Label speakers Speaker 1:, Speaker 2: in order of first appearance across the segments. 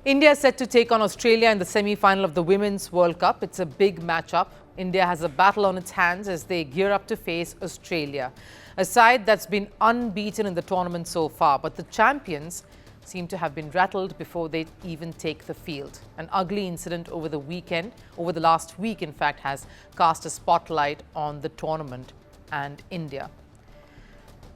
Speaker 1: India is set to take on Australia in the semi-final of the Women's World Cup. It's a big matchup. India has a battle on its hands as they gear up to face Australia, a side that's been unbeaten in the tournament so far. But the champions seem to have been rattled before they even take the field. An ugly incident over the last week, in fact, has cast a spotlight on the tournament and India.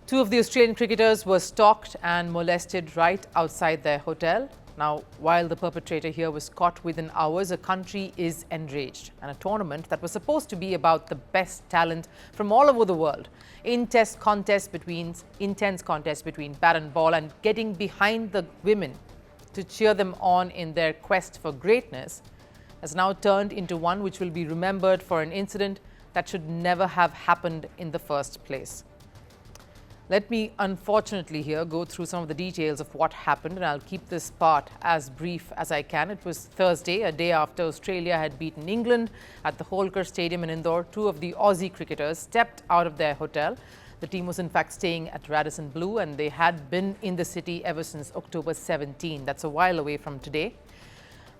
Speaker 1: Two of the Australian cricketers were stalked and molested right outside their hotel. Now, while the perpetrator here was caught within hours, a country is enraged. And a tournament that was supposed to be about the best talent from all over the world, intense contest between bat and ball, and getting behind the women to cheer them on in their quest for greatness, has now turned into one which will be remembered for an incident that should never have happened in the first place. Let me, unfortunately, here go through some of the details of what happened, and I'll keep this part as brief as I can. It was Thursday, a day after Australia had beaten England at the Holkar Stadium in Indore. Two of the Aussie cricketers stepped out of their hotel. The team was in fact staying at Radisson Blu, and they had been in the city ever since October 17. That's a while away from today.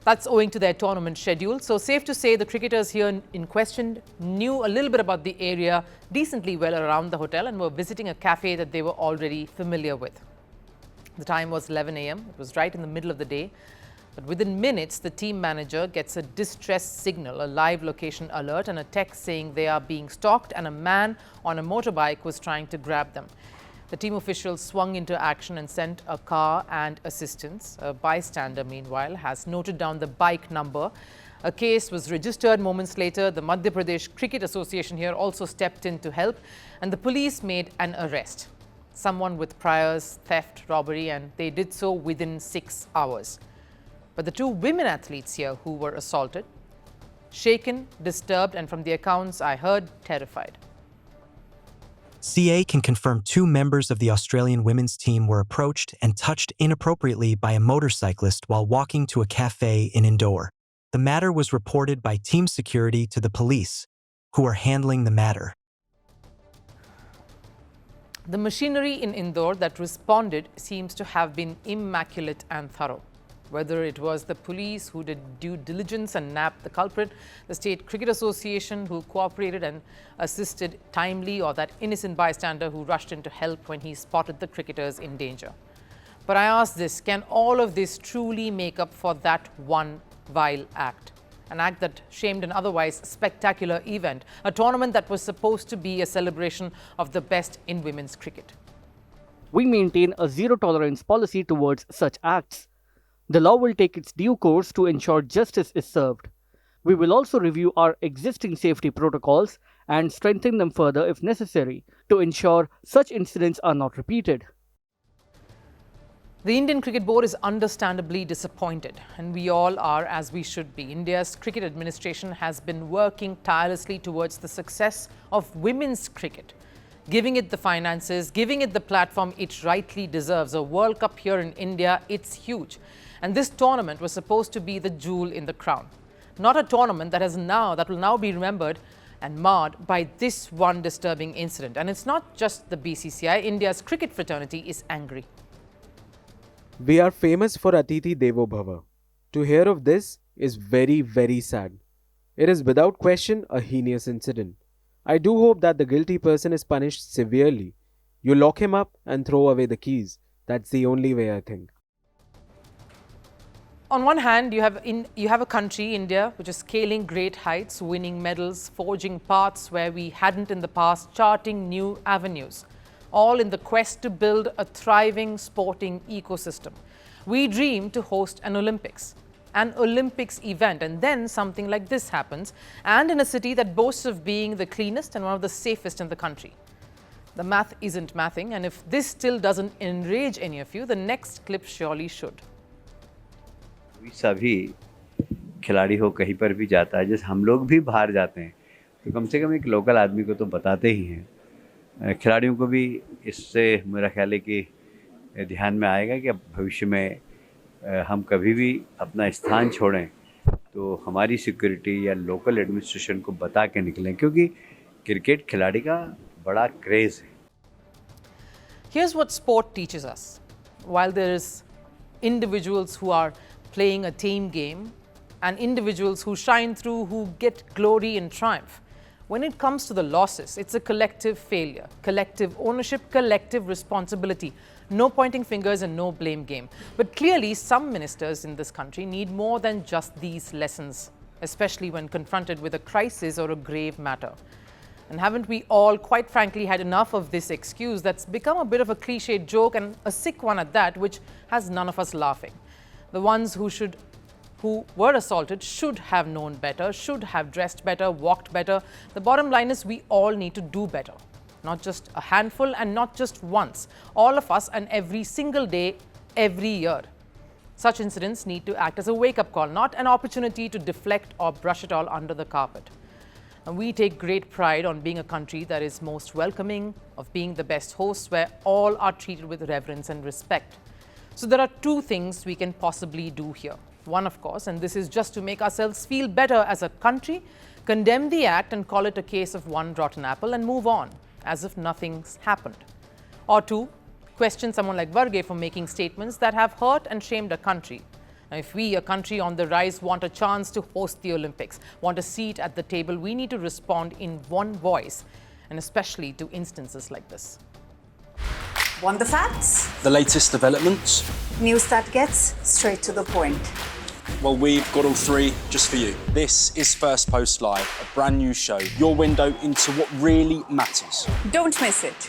Speaker 1: That's owing to their tournament schedule. So safe to say the cricketers here in question knew a little bit about the area decently well around the hotel and were visiting a cafe that they were already familiar with. The time was 11 a.m. It was right in the middle of the day. But within minutes, the team manager gets a distress signal, a live location alert, and a text saying they are being stalked and a man on a motorbike was trying to grab them. The team officials swung into action and sent a car and assistance. A bystander, meanwhile, has noted down the bike number. A case was registered moments later. The Madhya Pradesh Cricket Association here also stepped in to help, and the police made an arrest. Someone with priors, theft, robbery, and they did so within 6 hours. But the two women athletes here who were assaulted, shaken, disturbed, and from the accounts I heard, terrified.
Speaker 2: CA can confirm two members of the Australian women's team were approached and touched inappropriately by a motorcyclist while walking to a cafe in Indore. The matter was reported by team security to the police, who are handling the matter.
Speaker 1: The machinery in Indore that responded seems to have been immaculate and thorough. Whether it was the police who did due diligence and nabbed the culprit, the State Cricket Association who cooperated and assisted timely, or that innocent bystander who rushed in to help when he spotted the cricketers in danger. But I ask this, can all of this truly make up for that one vile act? An act that shamed an otherwise spectacular event, a tournament that was supposed to be a celebration of the best in women's cricket.
Speaker 3: We maintain a zero-tolerance policy towards such acts. The law will take its due course to ensure justice is served. We will also review our existing safety protocols and strengthen them further if necessary to ensure such incidents are not repeated.
Speaker 1: The Indian Cricket Board is understandably disappointed, and we all are, as we should be. India's cricket administration has been working tirelessly towards the success of women's cricket, giving it the finances, giving it the platform it rightly deserves. A World Cup here in India, it's huge. And this tournament was supposed to be the jewel in the crown. Not a tournament that will now be remembered and marred by this one disturbing incident. And it's not just the BCCI. India's cricket fraternity is angry.
Speaker 4: We are famous for Atithi Devo Bhava. To hear of this is very, very sad. It is without question a heinous incident. I do hope that the guilty person is punished severely. You lock him up and throw away the keys. That's the only way, I think.
Speaker 1: On one hand, you have a country, India, which is scaling great heights, winning medals, forging paths where we hadn't in the past, charting new avenues, all in the quest to build a thriving sporting ecosystem. We dream to host an Olympics event, and then something like this happens, and in a city that boasts of being the cleanest and one of the safest in the country. The math isn't mathing, and if this still doesn't enrage any of you, the next clip surely should.
Speaker 5: सभी खिलाड़ी हो कहीं पर भी जाता है, जैसे हम लोग भी बाहर जाते हैं तो कम से कम एक लोकल आदमी को तो बताते ही हैं। खिलाड़ियों को भी इससे मेरा ख्याल है कि ध्यान में आएगा कि अब भविष्य में हम कभी भी अपना स्थान छोड़ें तो हमारी सिक्योरिटी या लोकल एडमिनिस्ट्रेशन को बता के निकलें, क्योंकि क्रिकेट खिलाड़ी का बड़ा क्रेज़ है।
Speaker 1: Here's what sport teaches us. While there is individuals who are playing a team game and individuals who shine through, who get glory and triumph. When it comes to the losses, it's a collective failure, collective ownership, collective responsibility. No pointing fingers and no blame game. But clearly, some ministers in this country need more than just these lessons, especially when confronted with a crisis or a grave matter. And haven't we all, quite frankly, had enough of this excuse that's become a bit of a cliched joke, and a sick one at that, which has none of us laughing? The ones who were assaulted should have known better, should have dressed better, walked better. The bottom line is we all need to do better. Not just a handful and not just once. All of us and every single day, every year. Such incidents need to act as a wake-up call, not an opportunity to deflect or brush it all under the carpet. And we take great pride on being a country that is most welcoming, of being the best hosts where all are treated with reverence and respect. So there are two things we can possibly do here. One, of course, and this is just to make ourselves feel better as a country, condemn the act and call it a case of one rotten apple and move on, as if nothing's happened. Or two, question someone like Varghese for making statements that have hurt and shamed a country. Now, if we, a country on the rise, want a chance to host the Olympics, want a seat at the table, we need to respond in one voice, and especially to instances like this.
Speaker 6: Want the facts?
Speaker 7: The latest developments?
Speaker 6: News that gets straight to the point.
Speaker 7: Well, we've got all three just for you. This is Firstpost Live, a brand new show, your window into what really matters.
Speaker 6: Don't miss it.